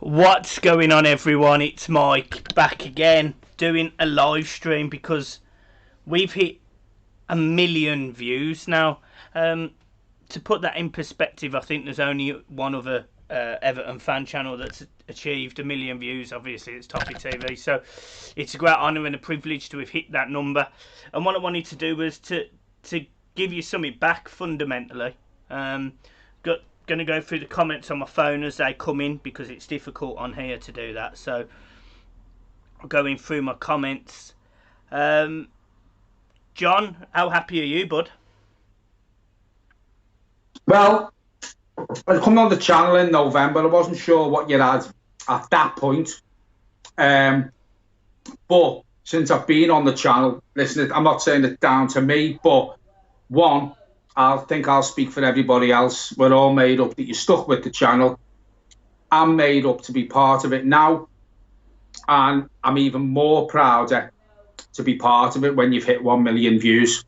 What's going on, everyone? It's Mike back again doing a live stream because we've hit 1 million views now. To put that in perspective, I think there's only one other Everton fan channel that's achieved 1 million views. Obviously, it's Toffee TV, so it's a great honour and a privilege to have hit that number. And what I wanted to do was to give you something back fundamentally. Going to go through the comments on my phone as they come in because it's difficult on here to do that. So going through my comments. John, how happy are you, bud? Well, I come on the channel in November. I wasn't sure what you had at that point. But since I've been on the channel, listen, I'm not saying it's down to me, but one, I think I'll speak for everybody else. We're all made up that you're stuck with the channel. I'm made up to be part of it now. And I'm even more prouder to be part of it when you've hit 1 million views.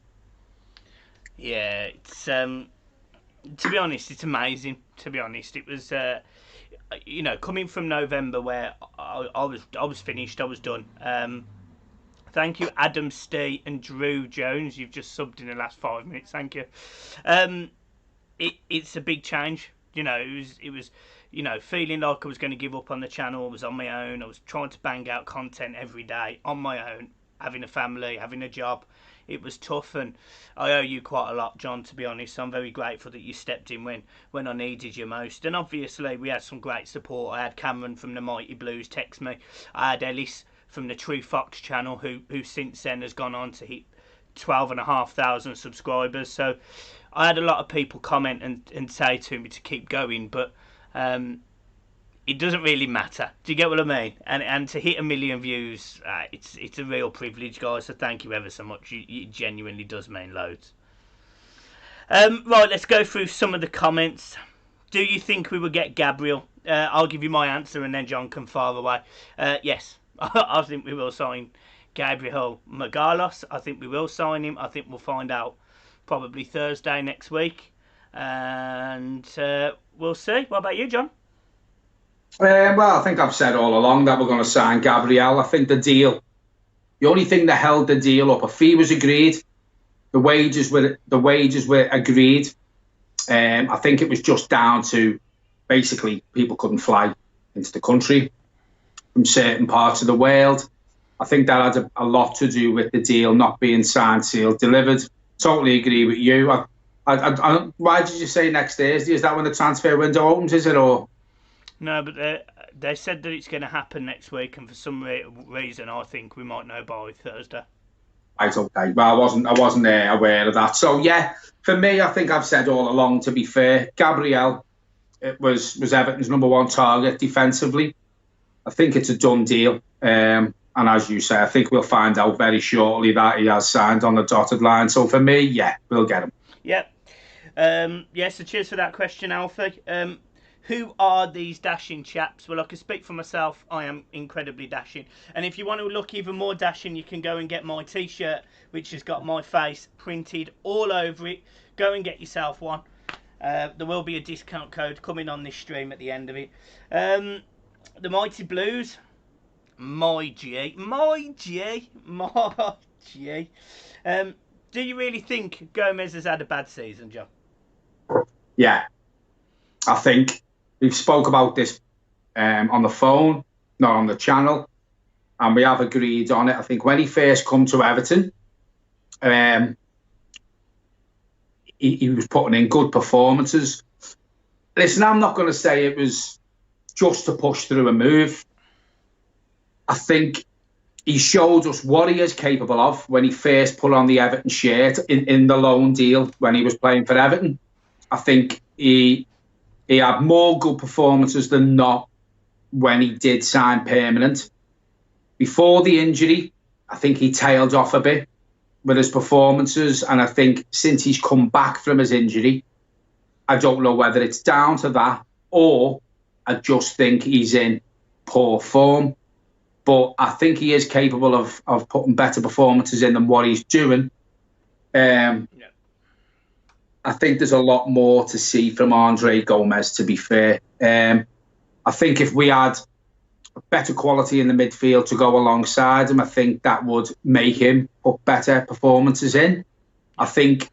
Yeah, it's to be honest, it's amazing. To be honest, it was coming from November where I was finished, I was done. Thank you, Adam Stee and Drew Jones. You've just subbed in the last 5 minutes. Thank you. It's a big change. It was feeling like I was going to give up on the channel. I was on my own. I was trying to bang out content every day on my own, having a family, having a job. It was tough, and I owe you quite a lot, John, to be honest. I'm very grateful that you stepped in when I needed you most. And obviously, we had some great support. I had Cameron from the Mighty Blues text me. I had Ellis from the True Fox channel, who since then has gone on to hit 12,500 subscribers. So I had a lot of people comment and say to me to keep going, but it doesn't really matter. Do you get what I mean? And to hit 1 million views, it's a real privilege, guys. So thank you ever so much. It genuinely does mean loads. Right, let's go through some of the comments. Do you think we will get Gabriel? I'll give you my answer, and then John can fire away. Yes. I think we will sign Gabriel Magalos. I think we will sign him. I think we'll find out probably Thursday next week. And we'll see. What about you, John? Well, I think I've said all along that we're going to sign Gabriel. I think the only thing that held the deal up, a fee was agreed. The wages were agreed. I think it was just down to basically people couldn't fly into the country from certain parts of the world. I think that had a lot to do with the deal not being signed, sealed, delivered. Totally agree with you. Why did you say next Thursday? Is that when the transfer window opens, is it? Or no, but they said that it's going to happen next week, and for some reason I think we might know by Thursday. Right, okay. Well, I wasn't aware of that. So yeah, for me, I think I've said all along, to be fair, Gabriel was Everton's #1 target defensively. I think it's a done deal. And as you say, I think we'll find out very shortly that he has signed on the dotted line. So for me, yeah, we'll get him. Yep. So cheers for that question, Alfie. Who are these dashing chaps? Well, I can speak for myself. I am incredibly dashing. And if you want to look even more dashing, you can go and get my T-shirt, which has got my face printed all over it. Go and get yourself one. There will be a discount code coming on this stream at the end of it. The Mighty Blues, my G. Do you really think Gomez has had a bad season, John? Yeah, I think we've spoke about this on the phone, not on the channel, and we have agreed on it. I think when he first come to Everton, he was putting in good performances. Listen, I'm not going to say it was just to push through a move. I think he showed us what he is capable of when he first put on the Everton shirt in the loan deal when he was playing for Everton. I think he had more good performances than not when he did sign permanent. Before the injury, I think he tailed off a bit with his performances. And I think since he's come back from his injury, I don't know whether it's down to that or I just think he's in poor form. But I think he is capable of putting better performances in than what he's doing. I think there's a lot more to see from Andre Gomez, to be fair. I think if we had better quality in the midfield to go alongside him, I think that would make him put better performances in. I think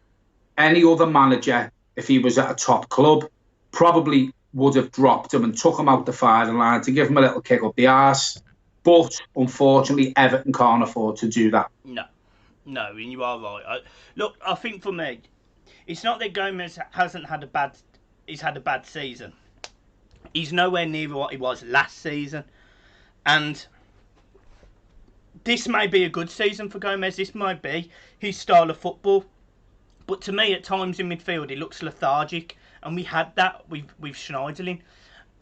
any other manager, if he was at a top club, probably would have dropped him and took him out the firing line to give him a little kick up the arse. But unfortunately, Everton can't afford to do that. No, and you are right. Look, I think for me, it's not that Gomez hasn't had a bad. He's had a bad season. He's nowhere near what he was last season, and this may be a good season for Gomez. This might be his style of football, but to me, at times in midfield, he looks lethargic, and we had that with Schneiderlin.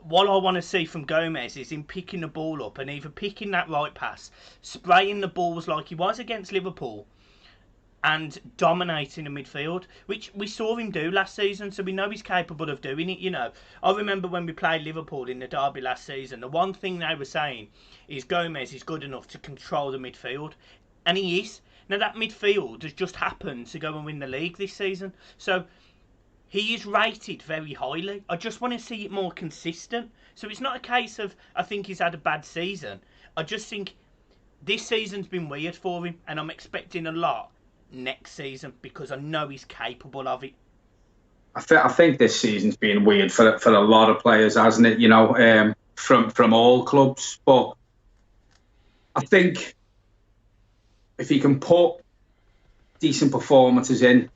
What I want to see from Gomez is him picking the ball up and either picking that right pass, spraying the balls like he was against Liverpool, and dominating the midfield, which we saw him do last season, so we know he's capable of doing it. I remember when we played Liverpool in the derby last season, the one thing they were saying is Gomez is good enough to control the midfield, and he is. Now that midfield has just happened to go and win the league this season, so he is rated very highly. I just want to see it more consistent. So it's not a case of I think he's had a bad season. I just think this season's been weird for him, and I'm expecting a lot next season because I know he's capable of it. I think this season's been weird for a lot of players, hasn't it? From all clubs. But I think if he can put decent performances in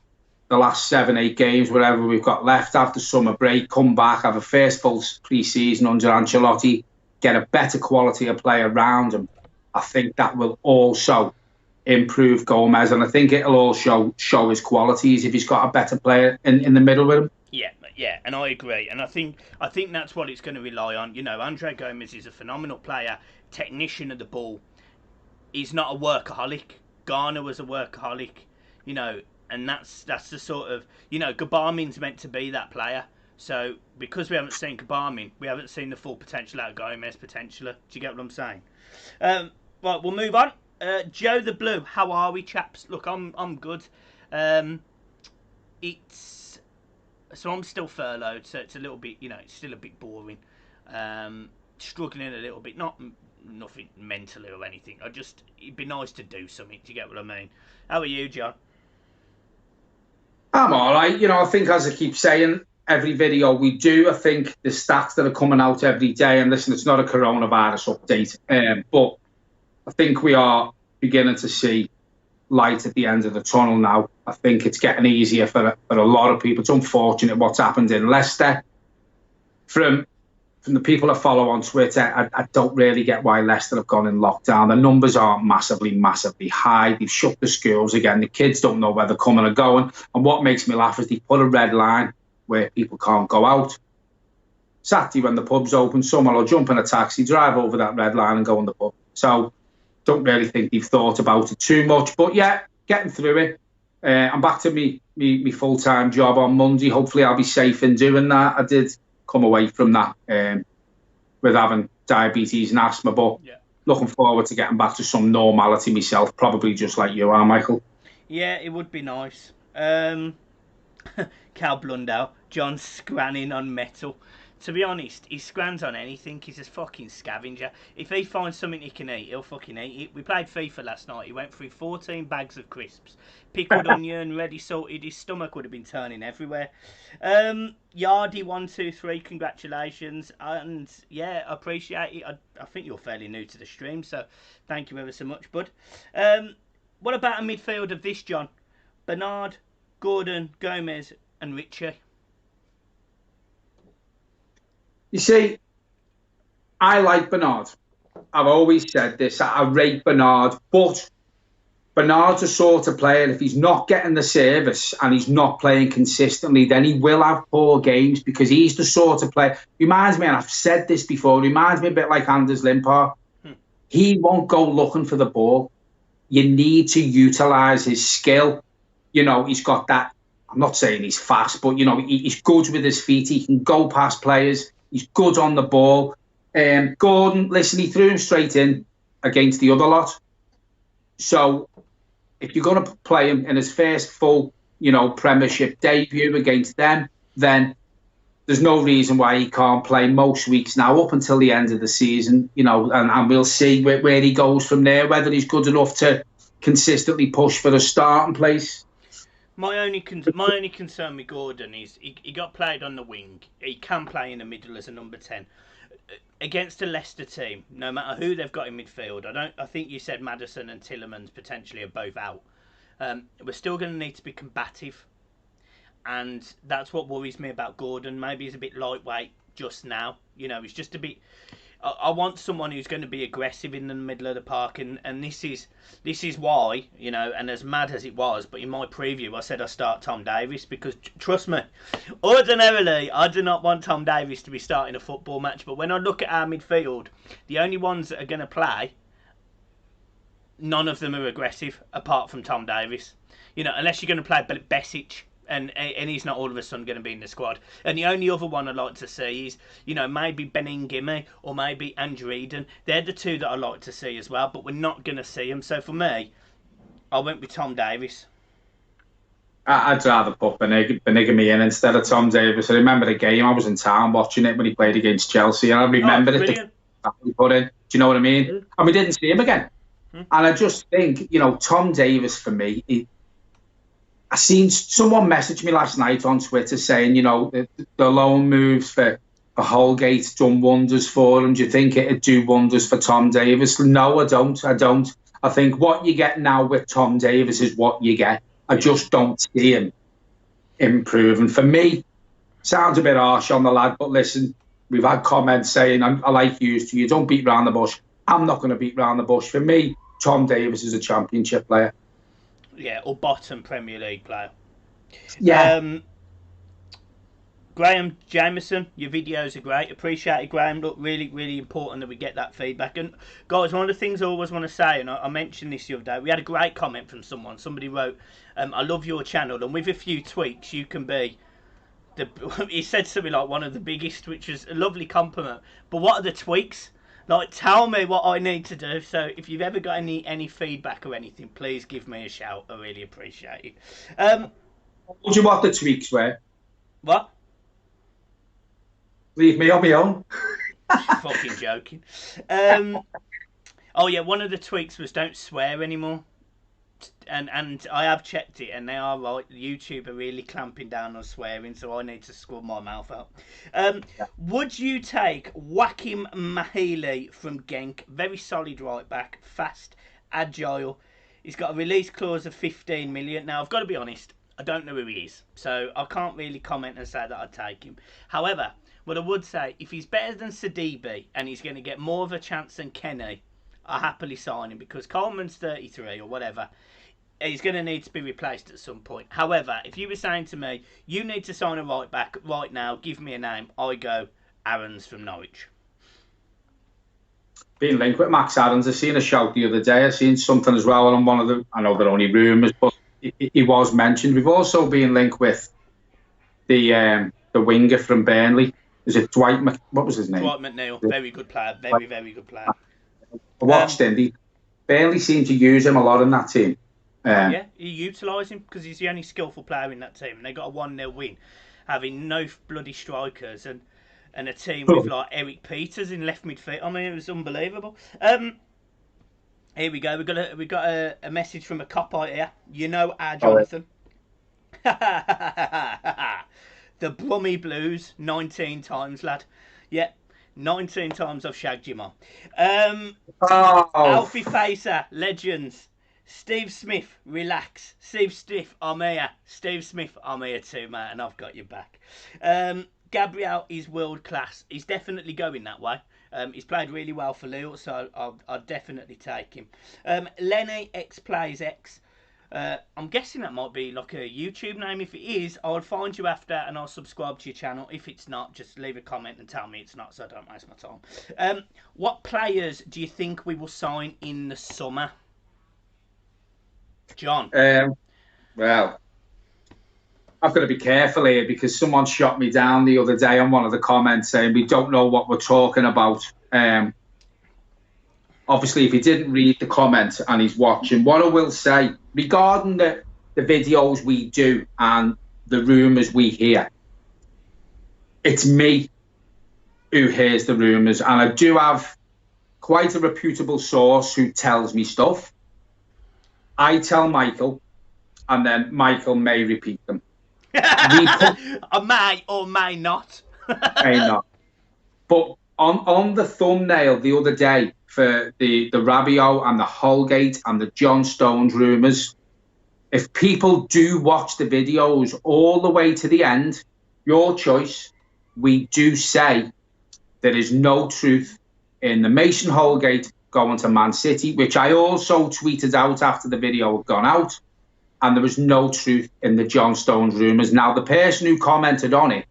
the last 7-8 games, whatever we've got left after summer break, come back, have a first full pre-season under Ancelotti, get a better quality of play around him, I think that will also improve Gomez, and I think it'll all show his qualities if he's got a better player in the middle with him. Yeah, and I agree, and I think that's what it's going to rely on. Andre Gomez is a phenomenal player, technician of the ball. He's not a workaholic. Garner was a workaholic, and that's the sort of Gabarmin's meant to be that player. So because we haven't seen Gabarmin, we haven't seen the full potential out of Gomez potentially. Do you get what I'm saying? Right, we'll move on. Joe the Blue, how are we, chaps? Look, I'm good. I'm still furloughed, so it's a little bit, it's still a bit boring. Struggling a little bit, nothing mentally or anything. It'd be nice to do something. Do you get what I mean? How are you, John? I'm all right. I think, as I keep saying, every video we do, I think the stats that are coming out every day, and listen, it's not a coronavirus update, but I think we are beginning to see light at the end of the tunnel now. I think it's getting easier for a lot of people. It's unfortunate what's happened in Leicester. From the people I follow on Twitter, I don't really get why Leicester have gone in lockdown. The numbers aren't massively high. They've shut the schools again. The kids don't know where they're coming or going. And what makes me laugh is they put a red line where people can't go out. Saturday, when the pub's open, someone will jump in a taxi, drive over that red line and go in the pub. So don't really think they've thought about it too much. But yeah, getting through it. I'm back to me full-time job on Monday. Hopefully I'll be safe in doing that. I did come away from that with having diabetes and asthma, but looking forward to getting back to some normality myself, probably just like you are, Michael. Yeah, it would be nice. Cal Blundell, John scranning on metal. To be honest, he scrans on anything. He's a fucking scavenger. If he finds something he can eat, he'll fucking eat it. We played FIFA last night. He went through 14 bags of crisps. Pickled onion, ready salted. His stomach would have been turning everywhere. Yardy123, congratulations. And yeah, I appreciate it. I think you're fairly new to the stream, so thank you ever so much, bud. What about a midfield of this, John? Bernard, Gordon, Gomez and Richie. You see, I like Bernard. I've always said this. I rate Bernard, but Bernard's the sort of player, if he's not getting the service and he's not playing consistently, then he will have poor games, because he's the sort of player, reminds me, and I've said this before, reminds me a bit like Anders Limpar. He won't go looking for the ball. You need to utilise his skill. He's got that, I'm not saying he's fast, but, he's good with his feet. He can go past players. He's good on the ball. Gordon, listen, he threw him straight in against the other lot. So if you're going to play him in his first full, Premiership debut against them, then there's no reason why he can't play most weeks now up until the end of the season, you know, and we'll see where he goes from there, whether he's good enough to consistently push for a starting place. My only concern with Gordon is he got played on the wing. He can play in the middle as a number 10. Against a Leicester team, no matter who they've got in midfield, I think you said Maddison and Tielemans potentially are both out. We're still going to need to be combative. And that's what worries me about Gordon. Maybe he's a bit lightweight just now. You know, he's just a bit... I want someone who's going to be aggressive in the middle of the park, and this is why, you know, and as mad as it was, but in my preview I said I start Tom Davies, because trust me, ordinarily I do not want Tom Davies to be starting a football match, but when I look at our midfield, the only ones that are going to play, none of them are aggressive apart from Tom Davies. You know, unless you're going to play Besic. And he's not all of a sudden going to be in the squad. And the only other one I'd like to see is, you know, maybe Beningime or maybe Andrew Eden. They're the two that I'd like to see as well, but we're not going to see them. So for me, I went with Tom Davies. I'd rather put Beningime in instead of Tom Davies. I remember the game, I was in town watching it when he played against Chelsea, and I remember it. He put in. Do you know what I mean? Mm. And we didn't see him again. Mm. And I just think, you know, Tom Davies for me, I seen someone message me last night on Twitter saying, you know, the loan moves for Holgate done wonders for him. Do you think it'd do wonders for Tom Davies? No, I don't. I think what you get now with Tom Davies is what you get. I just don't see him improving. For me, sounds a bit harsh on the lad, but listen, we've had comments saying, I like you don't beat round the bush. I'm not going to beat round the bush. For me, Tom Davies is a championship player. Yeah, or bottom Premier League player. Yeah. Graham Jameson, your videos are great. Appreciate it, Graham. Look, really, really important that we get that feedback. And guys, one of the things I always want to say, and I mentioned this the other day, we had a great comment from someone. Somebody wrote, I love your channel, and with a few tweaks, you can be... He said something like one of the biggest, which was a lovely compliment. But what are the tweaks? Like, tell me what I need to do. So if you've ever got any feedback or anything, please give me a shout. I really appreciate it. Told you what the tweaks were. What? Leave me on my own. Fucking joking. Oh yeah, one of the tweaks was don't swear anymore. And I have checked it, and they are right. YouTube are really clamping down on swearing, so I need to scrub my mouth out. Would you take Joachim Mahili from Genk? Very solid right back, fast, agile. He's got a release clause of 15 million. Now, I've got to be honest, I don't know who he is, so I can't really comment and say that I'd take him. However, what I would say, if he's better than Sidibe and he's going to get more of a chance than Kenny, I'll happily sign him, because Coleman's 33 or whatever. He's going to need to be replaced at some point. However, if you were saying to me, you need to sign a right back right now, give me a name, I go Aarons from Norwich. Being linked with Max Aarons, I seen a shout the other day. I seen something as well on one of the, I know they're only rumours, but he was mentioned. We've also been linked with the winger from Burnley. Is it Dwight? What was his name? Dwight McNeil. Very good player. Very, very good player. I watched him. Burnley seemed to use him a lot in that team. Yeah, you utilise him because he's the only skillful player in that team. And they got a 1-0 win, having no bloody strikers and a team with like Eric Peters in left midfield. I mean, it was unbelievable. Here we go. We got a message from a cop-out here. You know our Jonathan. The Brummy Blues, 19 times, lad. Yeah, 19 times I've shagged you, man. Alfie Facer, legends. Steve Smith, relax. Steve Smith, I'm here. Steve Smith, I'm here too, mate, and I've got your back. Gabriel is world class. He's definitely going that way. He's played really well for Lille, so I'll definitely take him. Lenny X Plays X. I'm guessing that might be like a YouTube name. If it is, I'll find you after and I'll subscribe to your channel. If it's not, just leave a comment and tell me it's not, so I don't waste my time. What players do you think we will sign in the summer? John? Well, I've got to be careful here because someone shot me down the other day on one of the comments saying we don't know what we're talking about. Obviously, if he didn't read the comment and he's watching, what I will say regarding the videos we do and the rumours we hear, it's me who hears the rumours, and I do have quite a reputable source who tells me stuff. I tell Michael, and then Michael may repeat them. I may or may not. May not. But on the thumbnail the other day for the Rabiot and the Holgate and the John Stones rumours, if people do watch the videos all the way to the end, your choice, we do say there is no truth in the Mason Holgate going to Man City, which I also tweeted out after the video had gone out, and there was no truth in the John Stones rumours. Now, the person who commented on it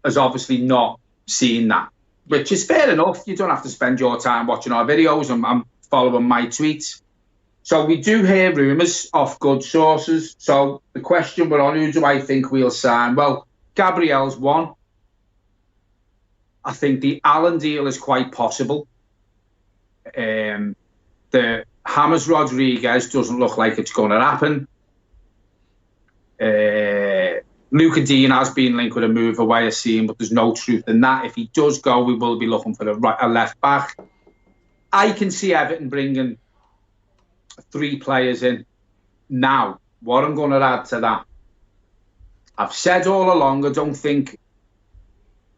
has obviously not seen that, which is fair enough. You don't have to spend your time watching our videos and following my tweets. So we do hear rumours off good sources. So the question we're on, who do I think we'll sign? Well, Gabriel's one. I think the Allen deal is quite possible. The James Rodriguez doesn't look like it's going to happen. Luca Dean has been linked with a move away, I see, but there's no truth in that. If he does go, we will be looking for a left back. I can see Everton bringing 3 players in. Now, what I'm going to add to that, I've said all along, I don't think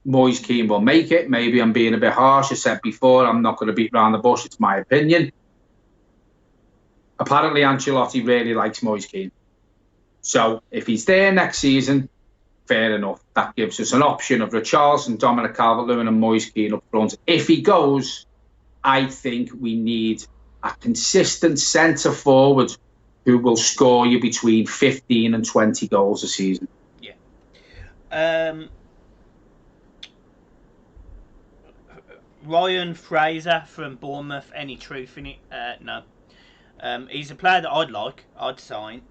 Moise Kean will make it. Maybe I'm being a bit harsh. I said before, I'm not going to beat around the bush. It's my opinion. Apparently, Ancelotti really likes Moise Kean. So if he's there next season, fair enough. That gives us an option of Richarlison, Dominic Calvert-Lewin and Moise Kean up front. If he goes, I think we need a consistent centre-forward who will score you between 15 and 20 goals a season. Yeah. Ryan Fraser from Bournemouth, any truth in it? No. He's a player that I'd sign,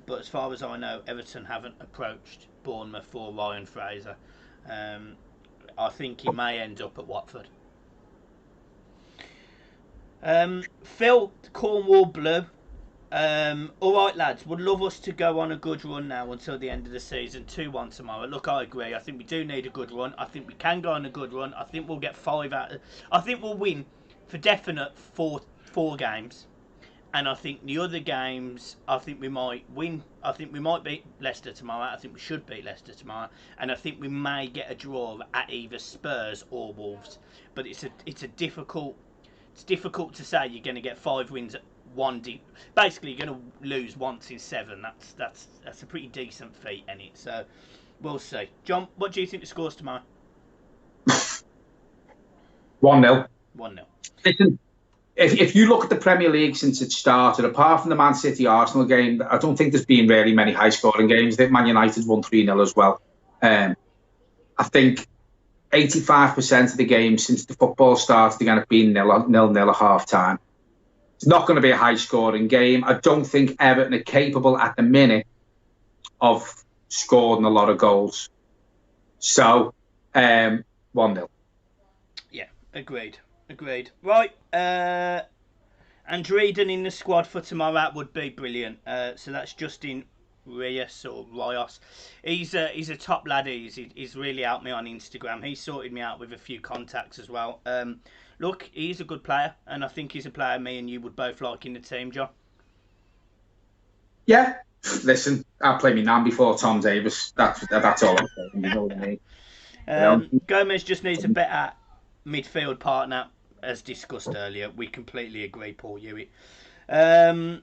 but as far as I know, Everton haven't approached Bournemouth for Ryan Fraser. I think he may end up at Watford. Phil, Cornwall Blue. Alright lads, would love us to go on a good run now until the end of the season. 2-1 tomorrow. Look, I agree. I think we do need a good run. I think we can go on a good run. I think we'll get 5 out of... I think we'll win for definite four games. And I think the other games, I think we might win. I think we might beat Leicester tomorrow. I think we should beat Leicester tomorrow. And I think we may get a draw at either Spurs or Wolves. But it's difficult to say you're going to get 5 wins at basically you're going to lose once in 7. That's a pretty decent feat, ain't it? So we'll see. John, what do you think the score's tomorrow? 1-0. 1-0. Listen, if you look at the Premier League since it started, apart from the Man City Arsenal game, I don't think there's been really many high scoring games. I think Man United won 3-0 as well. I think 85% of the games since the football started are going to be 0-0 at half time. It's not going to be a high scoring game. I don't think Everton are capable at the minute of scoring a lot of goals. So, 1-0. Yeah, agreed. Right, Andreden in the squad for tomorrow would be brilliant. So that's Justin Rios or Rios. He's a top lad. He's really helped me on Instagram. He sorted me out with a few contacts as well. Look, he's a good player, and I think he's a player me and you would both like in the team, John. Yeah, listen, I'll play me nan before Tom Davis. That's all I'm saying. You know what I mean? Gomez just needs a better midfield partner, as discussed earlier. We completely agree, Paul Hewitt. How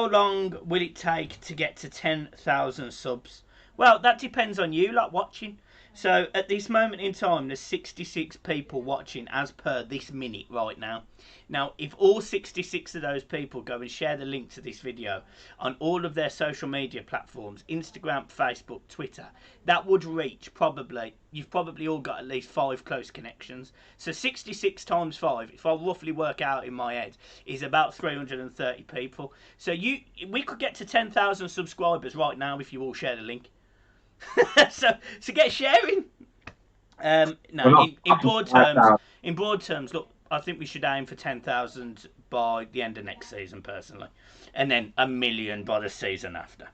long will it take to get to 10,000 subs? Well, that depends on you, like watching. So at this moment in time, there's 66 people watching as per this minute right now. Now, if all 66 of those people go and share the link to this video on all of their social media platforms, Instagram, Facebook, Twitter, that would reach you've probably all got at least 5 close connections. So 66 times 5, if I roughly work out in my head, is about 330 people. So we could get to 10,000 subscribers right now if you all share the link. so get sharing. In broad terms, look, I think we should aim for 10,000 by the end of next season, personally, and then 1 million by the season after.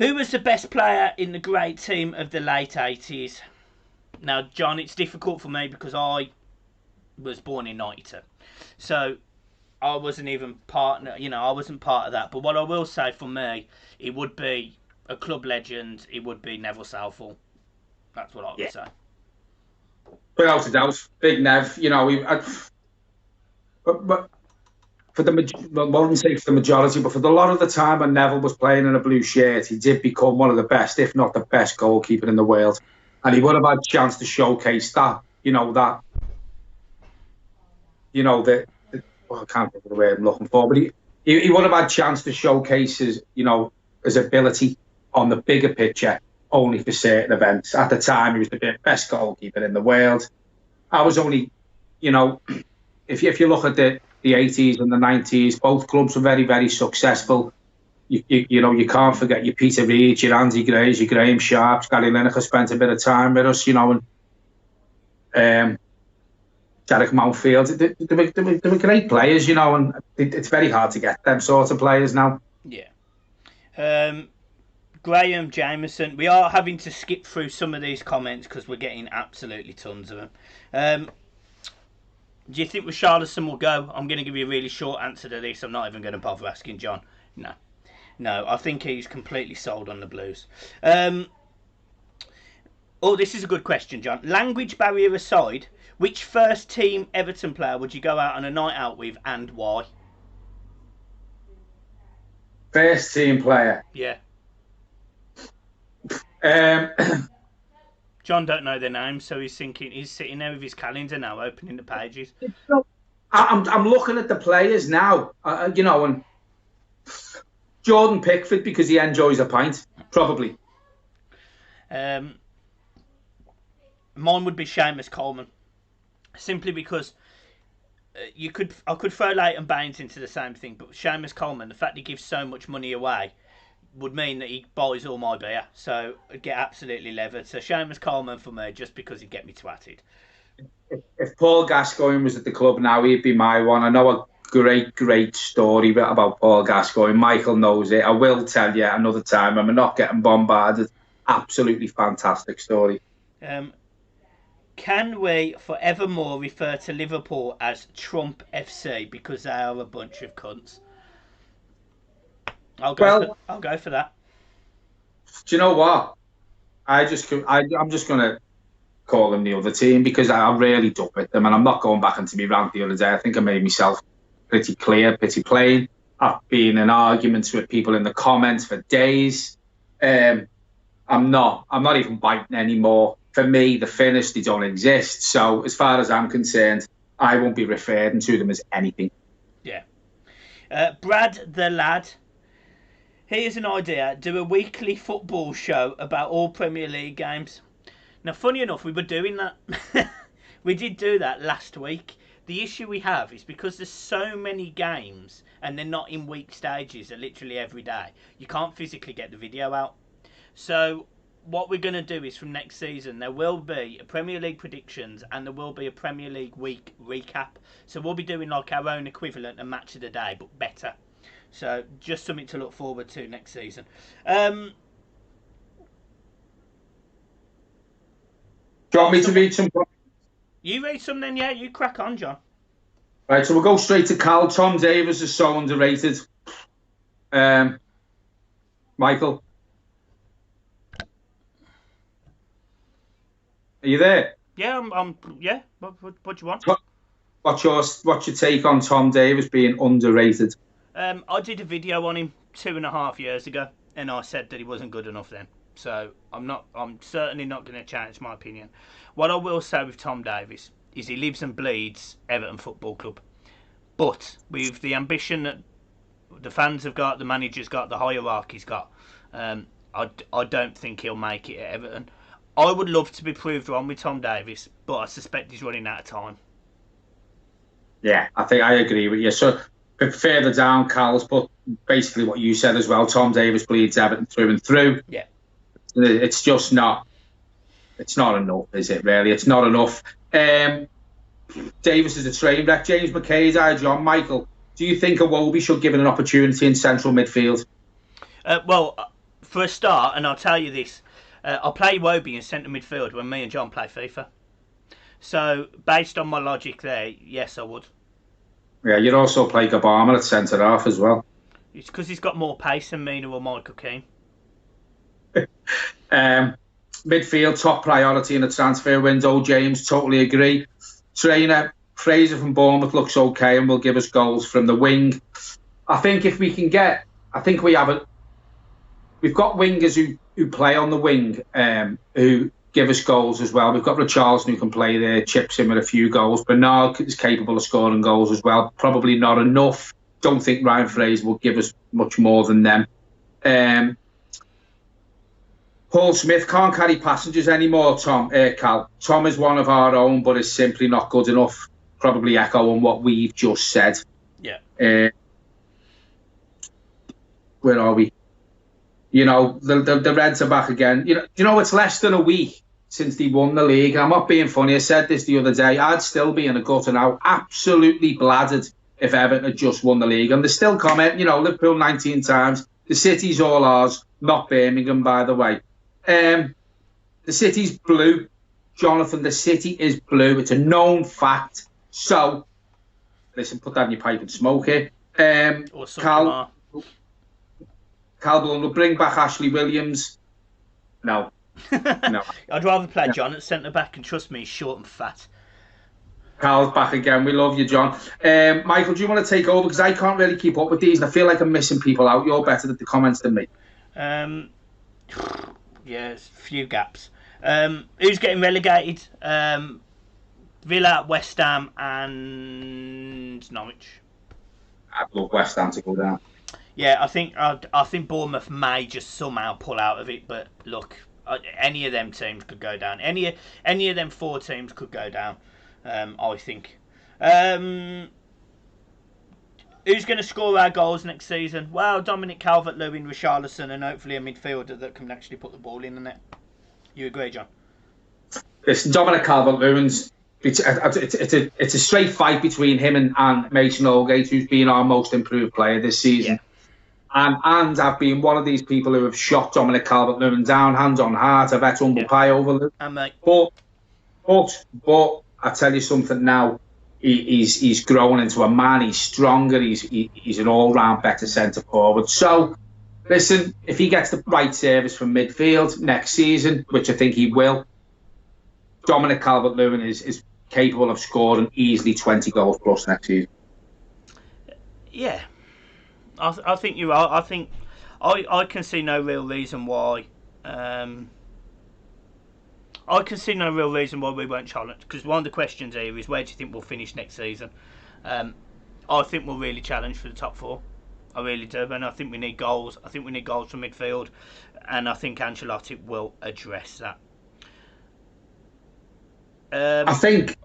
Who was the best player in the great team of the late 80s? Now, John, it's difficult for me because I was born in 92. So I wasn't even I wasn't part of that. But what I will say for me, it would be a club legend. It would be Neville Southall. That's what I would say. Without a doubt, Big Nev. But for I wouldn't say for the majority, but for a lot of the time when Neville was playing in a blue shirt, he did become one of the best, if not the best, goalkeeper in the world. And he would have had a chance to showcase that. I can't think of the word I'm looking for, but he would have had a chance to showcase his ability on the bigger picture, only for certain events. At the time, he was the best goalkeeper in the world. I was only, if you look at the 80s and the 90s, both clubs were very, very successful. You can't forget your Peter Reid, your Andy Grays, your Graham Sharps, Gary Lineker spent a bit of time with us, and Derek Mountfield. They were great players, and it's very hard to get them sort of players now. Yeah. Graham Jameson. We are having to skip through some of these comments because we're getting absolutely tons of them. Do you think Richarlison will go? I'm going to give you a really short answer to this. I'm not even going to bother asking John. No, I think he's completely sold on the Blues. This is a good question, John. Language barrier aside, which first team Everton player would you go out on a night out with and why? First team player? Yeah. John don't know their names, so he's sitting there with his calendar now, opening the pages. I'm looking at the players now, and Jordan Pickford, because he enjoys a pint, probably. Mine would be Seamus Coleman, simply because I could throw Leighton Baines into the same thing, but Seamus Coleman, the fact he gives so much money away, would mean that he buys all my beer, so I'd get absolutely levered. So Seamus Coleman for me, just because he'd get me twatted. If Paul Gascoigne was at the club now, he'd be my one. I know a great story about Paul Gascoigne. Michael knows it. I will tell you another time when we're not getting bombarded. Absolutely fantastic story. Can we forevermore refer to Liverpool as Trump FC because they are a bunch of cunts? I'll go for that. Do you know what? I'm just going to call them the other team because I really duck with them, and I'm not going back into my rant the other day. I think I made myself pretty clear, pretty plain. I've been in arguments with people in the comments for days. I'm not even biting anymore. For me, the finish, they don't exist. So as far as I'm concerned, I won't be referring to them as anything. Yeah. Brad the Lad. Here's an idea. Do a weekly football show about all Premier League games. Now, funny enough, we were doing that. We did do that last week. The issue we have is because there's so many games and they're not in week stages, they're literally every day. You can't physically get the video out. So what we're going to do is from next season, there will be a Premier League predictions and there will be a Premier League week recap. So we'll be doing like our own equivalent of match of the day, but better. So just something to look forward to next season. Do you want me to read some? You read some then, yeah. You crack on, John. Right, so we'll go straight to Cal. Tom Davies is so underrated. Michael? Are you there? Yeah, yeah. What do you want? What's your take on Tom Davies being underrated? I did a video on him 2.5 years ago, and I said that he wasn't good enough then. So I'm certainly not going to change my opinion. What I will say with Tom Davies is he lives and bleeds Everton Football Club. But with the ambition that the fans have got, the manager's got, the hierarchy's got, I don't think he'll make it at Everton. I would love to be proved wrong with Tom Davies, but I suspect he's running out of time. Yeah, I think I agree with you. So further down, Carl's put basically what you said as well. Tom Davies bleeds Everton through and through. Yeah. It's just not. It's not enough, is it? Really, it's not enough. Davies is a train wreck. James McKay's eye, John Michael. Do you think Iwobi should give it an opportunity in central midfield? Well, For a start, and I'll tell you this, I'll play Wobie in centre midfield when me and John play FIFA. So, based on my logic there, yes, I would. Yeah, you'd also play Gabama at centre half as well. It's because he's got more pace than Mina or Michael Keane. Midfield, top priority in the transfer window. James, totally agree. Trainer, Fraser from Bournemouth looks okay and will give us goals from the wing. I think if we can get, I think we have a, we've got wingers who play on the wing, who give us goals as well. We've got Richarlison who can play there, chips in with a few goals. Bernard is capable of scoring goals as well. Probably not enough. Don't think Ryan Fraser will give us much more than them. Paul Smith can't carry passengers anymore, Cal. Tom is one of our own, but is simply not good enough. Probably echoing what we've just said. Yeah. Where are we? You know, the Reds are back again. You know, it's less than a week since they won the league. I'm not being funny. I said this the other day. I'd still be in a gutter now, absolutely bladdered if Everton had just won the league. And they still comment, you know, Liverpool 19 times. The city's all ours, not Birmingham, by the way. The city's blue, Jonathan. The city is blue. It's a known fact. So, listen, put that in your pipe and smoke it. Cal Blunt will bring back Ashley Williams. No. No. I'd rather play John at centre back, and trust me, he's short and fat. Cal's back again. We love you, John. Michael, do you want to take over? Because I can't really keep up with these, and I feel like I'm missing people out. You're better at the comments than me. Yeah, there's a few gaps. Who's getting relegated? Villa, West Ham, and Norwich. I'd love West Ham to go down. Yeah, I think Bournemouth may just somehow pull out of it, but look, any of them teams could go down. Any of them 4 teams could go down. I think. Who's going to score our goals next season? Well, Dominic Calvert-Lewin, Richarlison, and hopefully a midfielder that can actually put the ball in the net. You agree, John? Listen, Dominic Calvert-Lewin's. It's a straight fight between him and Mason Holgate, who's been our most improved player this season. Yeah. And I've been one of these people who have shot Dominic Calvert-Lewin down, hands on heart. I've had humble pie over them. But I tell you something now. He's grown into a man. He's stronger. He's an all-round better centre forward. So, listen, if he gets the right service from midfield next season, which I think he will, Dominic Calvert-Lewin is capable of scoring easily 20 goals plus next season. Yeah, I think you're right. I think I can see no real reason why. I can see no real reason why we won't challenge. Because one of the questions here is, where do you think we'll finish next season? I think we'll really challenge for the top 4. I really do, and I think we need goals. I think we need goals from midfield, and I think Ancelotti will address that. I think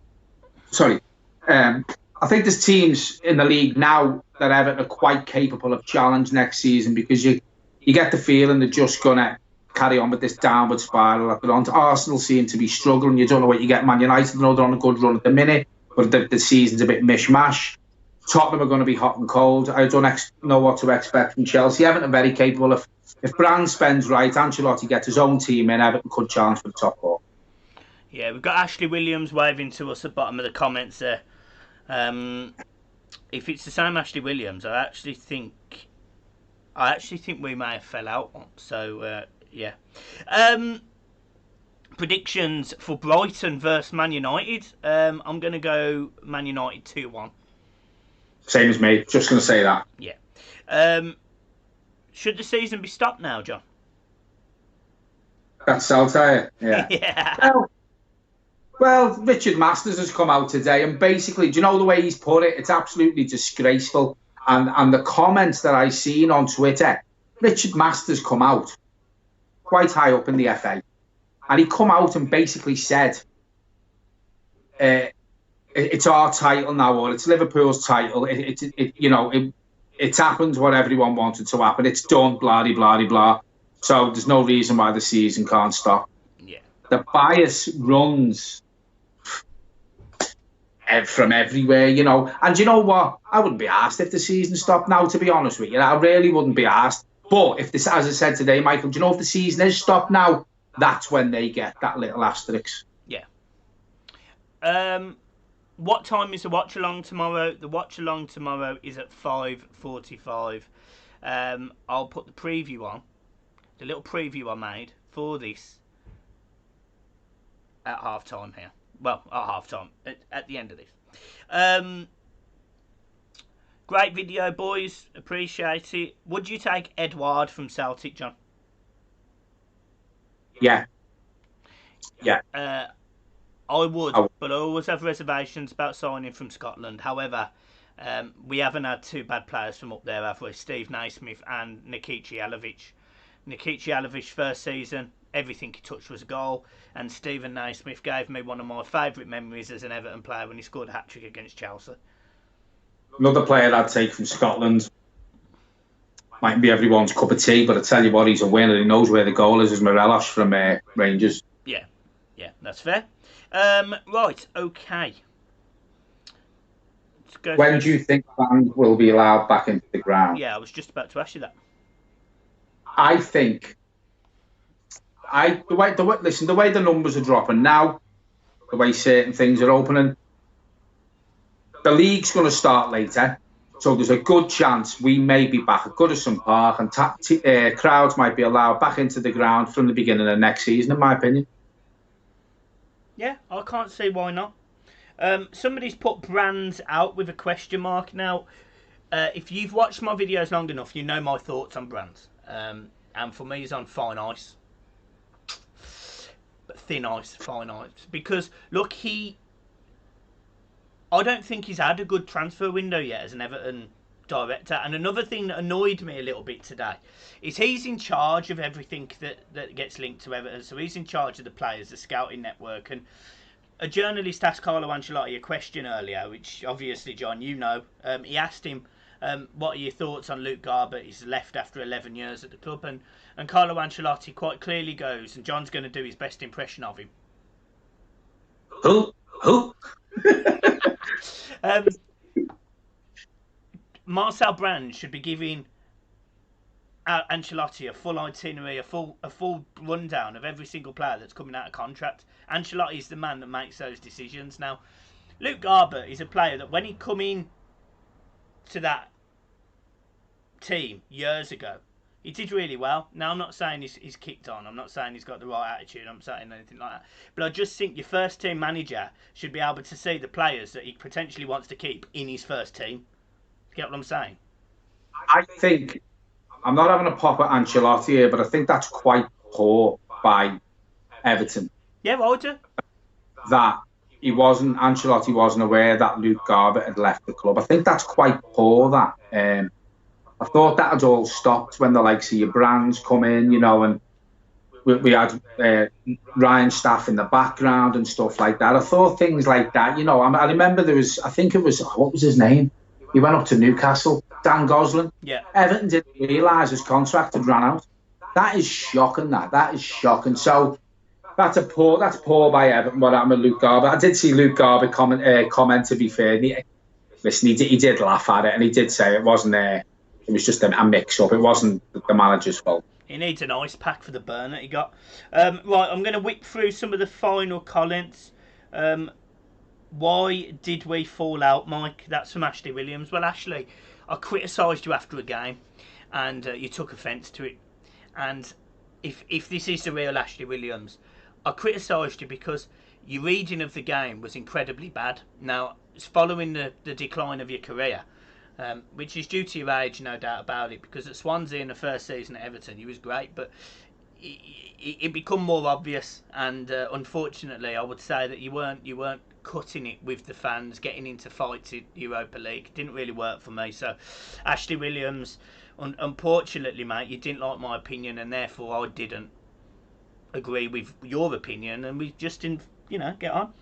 there's teams in the league now that Everton are quite capable of challenge next season, because you get the feeling they're just going to carry on with this downward spiral that they're on. Arsenal seem to be struggling. You don't know what you get. Man United, I know they're on a good run at the minute, but the season's a bit mishmash. Tottenham are going to be hot and cold. I don't know what to expect from Chelsea. Everton are very capable of, if Brand spends right, Ancelotti gets his own team in, Everton could challenge for the top 4. Yeah, we've got Ashley Williams waving to us at the bottom of the comments there. If it's the same Ashley Williams, I actually think we may have fell out. So yeah. Predictions for Brighton versus Man United. I'm going to go Man United 2-1. Same as me. Just going to say that. Yeah. Should the season be stopped now, John? That's Saltair. Yeah. Yeah. Well, Richard Masters has come out today, and basically, do you know the way he's put it? It's absolutely disgraceful. And the comments that I've seen on Twitter, Richard Masters come out quite high up in the FA, and he come out and basically said, it's our title now, or it's Liverpool's title. It's happened what everyone wanted to happen. It's done, blah, blah, blah. So there's no reason why the season can't stop. Yeah. The bias runs from everywhere, you know. And you know what? I wouldn't be asked if the season stopped now, to be honest with you. I really wouldn't be asked. But if this, as I said today, Michael, do you know if the season is stopped now? That's when they get that little asterisk. Yeah. What time is the watch along tomorrow? The watch along tomorrow is at 5:45. I'll put the preview on, the little preview I made for this at half time here. Well, at half time, at the end of this. Great video, boys. Appreciate it. Would you take Edouard from Celtic, John? Yeah. I would, but I always have reservations about signing from Scotland. However, we haven't had two bad players from up there, have we? Steve Naismith and Nikica Jelavic. Nikica Jelavic's first season, everything he touched was a goal, and Stephen Naismith gave me one of my favourite memories as an Everton player when he scored a hat-trick against Chelsea. Another player I'd take from Scotland, might be everyone's cup of tea, but I tell you what, he's a winner. He knows where the goal is Morelos from Rangers. Yeah, that's fair. Right, okay. When do you think fans will be allowed back into the ground? Yeah, I was just about to ask you that. I think the way the numbers are dropping now, the way certain things are opening, the league's going to start later, so there's a good chance we may be back at Goodison Park and crowds might be allowed back into the ground from the beginning of next season, in my opinion. Yeah, I can't see why not. Somebody's put Brands out with a question mark. Now, if you've watched my videos long enough, you know my thoughts on Brands. And for me, he's on fine ice. But thin ice, fine ice. Because, look, I don't think he's had a good transfer window yet as an Everton director. And another thing that annoyed me a little bit today is he's in charge of everything that gets linked to Everton. So he's in charge of the players, the scouting network. And a journalist asked Carlo Ancelotti a question earlier, which obviously, John, you know. He asked him, what are your thoughts on Luke Garbutt? He's left after 11 years at the club. And Carlo Ancelotti quite clearly goes, and John's going to do his best impression of him. Who? Marcel Brands should be giving Ancelotti a full itinerary, a full rundown of every single player that's coming out of contract. Ancelotti's the man that makes those decisions. Now, Luke Garbutt is a player that when he come in to that team years ago, he did really well. Now, I'm not saying he's kicked on. I'm not saying he's got the right attitude. I'm not saying anything like that. But I just think your first team manager should be able to see the players that he potentially wants to keep in his first team. Get what I'm saying? I think, I'm not having a pop at Ancelotti here, but I think that's quite poor by Everton. Yeah, well, I do. That Ancelotti wasn't aware that Luke Garbutt had left the club. I think that's quite poor, that. I thought that had all stopped when the likes of your Brands come in, you know, and we had Ryan Staff in the background and stuff like that. I thought things like that, you know. I remember what was his name? He went up to Newcastle, Dan Gosling. Yeah. Everton didn't realise his contract had run out. That is shocking. That is shocking. So that's poor by Everton. What happened with Luke Garbutt? I did see Luke Garbutt comment. To be fair, he did laugh at it, and he did say it wasn't there. It was just a mix-up. It wasn't the manager's fault. He needs an ice pack for the burn that he got. Right, I'm going to whip through some of the final comments. Why did we fall out, Mike? That's from Ashley Williams. Well, Ashley, I criticised you after a game, and you took offence to it. And if this is the real Ashley Williams, I criticised you because your reading of the game was incredibly bad. Now, it's following the decline of your career. Which is due to your age, no doubt about it, because at Swansea in the first season at Everton, he was great, but it become more obvious, and unfortunately, I would say that you weren't cutting it with the fans, getting into fights in Europa League. It didn't really work for me. So, Ashley Williams, unfortunately, mate, you didn't like my opinion, and therefore I didn't agree with your opinion, and we just didn't, get on.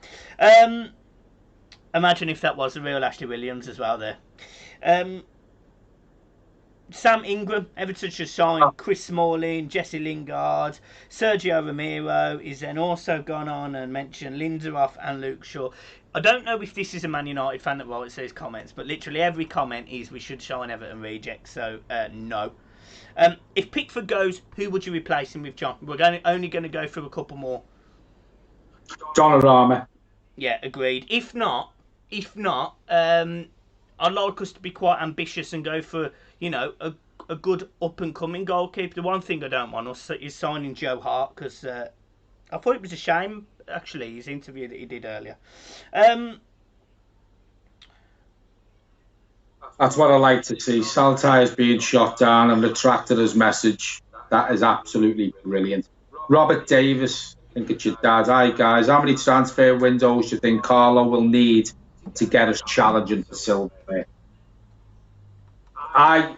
Imagine if that was the real Ashley Williams as well there. Sam Ingram, Everton should sign Chris Smalling, Jesse Lingard, Sergio Romero is then also gone on and mentioned Lindelof and Luke Shaw. I don't know if this is a Man United fan that writes these comments, but literally every comment is we should sign Everton rejects, so no. If Pickford goes, who would you replace him with, John? We're only going to go through a couple more. Donnarumma. Yeah, agreed. If not, I'd like us to be quite ambitious and go for, a good up and coming goalkeeper. The one thing I don't want us is signing Joe Hart, because I thought it was a shame, actually, his interview that he did earlier. That's what I like to see. Saltai is being shot down and retracted his message. That is absolutely brilliant. Robert Davis, I think it's your dad. Hi guys, how many transfer windows do you think Carlo will need to get us challenging for silverware? I've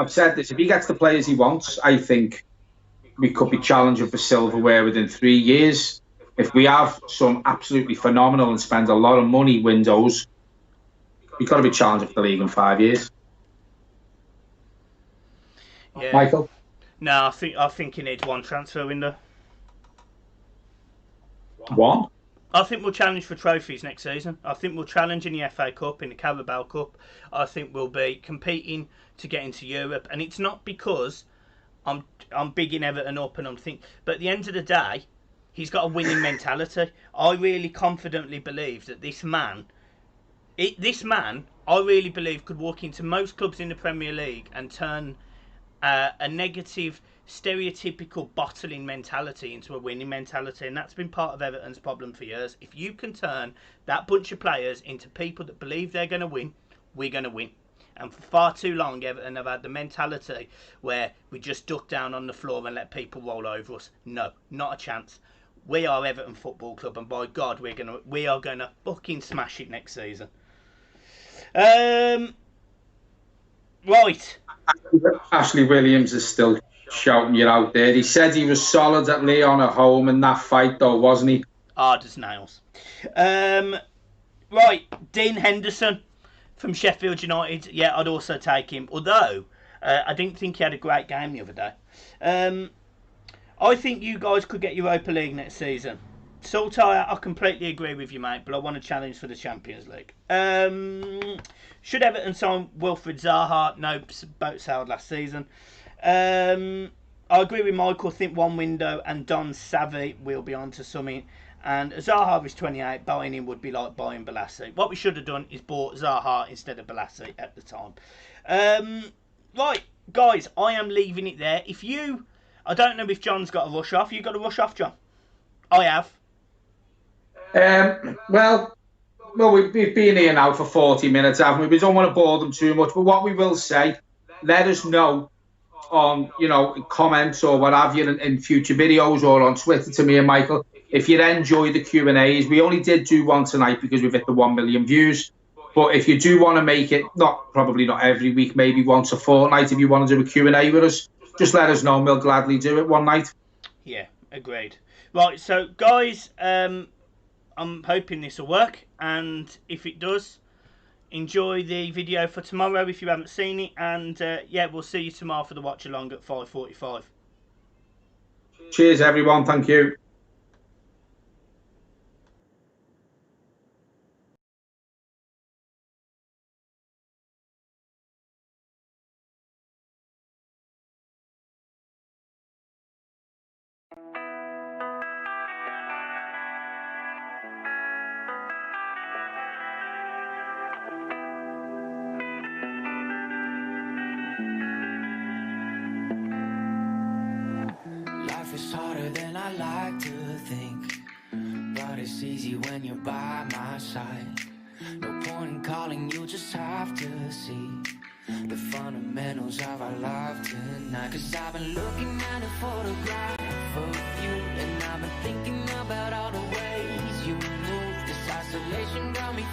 said this, if he gets the players he wants, I think we could be challenging for silverware within 3 years. If we have some absolutely phenomenal and spend a lot of money windows, we've got to be challenging for the league in 5 years. Yeah. Michael? No, I think he needs one transfer window. One? I think we'll challenge for trophies next season. I think we'll challenge in the FA Cup, in the Carabao Cup. I think we'll be competing to get into Europe, and it's not because I'm bigging Everton up and I'm thinking, but at the end of the day, he's got a winning mentality. I really confidently believe that this man, I really believe could walk into most clubs in the Premier League and turn a negative, stereotypical bottling mentality into a winning mentality, and that's been part of Everton's problem for years. If you can turn that bunch of players into people that believe they're going to win, we're going to win. And for far too long, Everton have had the mentality where we just duck down on the floor and let people roll over us. No, not a chance. We are Everton Football Club, and by God, we are gonna fucking smash it next season. Right. Ashley Williams is still shouting you out there. He said he was solid at Leon at home in that fight, though, wasn't he? Hard as nails. Right, Dean Henderson from Sheffield United. Yeah, I'd also take him. Although, I didn't think he had a great game the other day. I think you guys could get Europa League next season. Saltire, I completely agree with you, mate, but I want a challenge for the Champions League. Should Everton sign Wilfried Zaha? No, boat sailed last season. I agree with Michael. I think one window and Don Savvy will be on to something. And Zaha is 28. Buying him would be like buying Balassi. What we should have done is bought Zaha instead of Balassi at the time. Right, guys, I am leaving it there. I don't know if John's got a rush off. You got a rush off, John? I have. Well, we've been here now for 40 minutes, haven't we? We don't want to bore them too much, but what we will say, let us know on, comments or what have you in future videos or on Twitter to me and Michael, if you enjoy the Q&As. We only did do one tonight because we've hit the 1 million views. But if you do want to make it, probably not every week, maybe once a fortnight, if you want to do a Q&A with us, just let us know and we'll gladly do it one night. Yeah, agreed. Right, so guys, I'm hoping this will work, and if it does, enjoy the video for tomorrow if you haven't seen it, and yeah, we'll see you tomorrow for the watch along at 5:45. Cheers everyone, thank you. It's harder than I like to think, but it's easy when you're by my side. No point in calling, you just have to see the fundamentals of our life tonight. Cause I've been looking at a photograph of you, and I've been thinking about all the ways you move. This isolation got me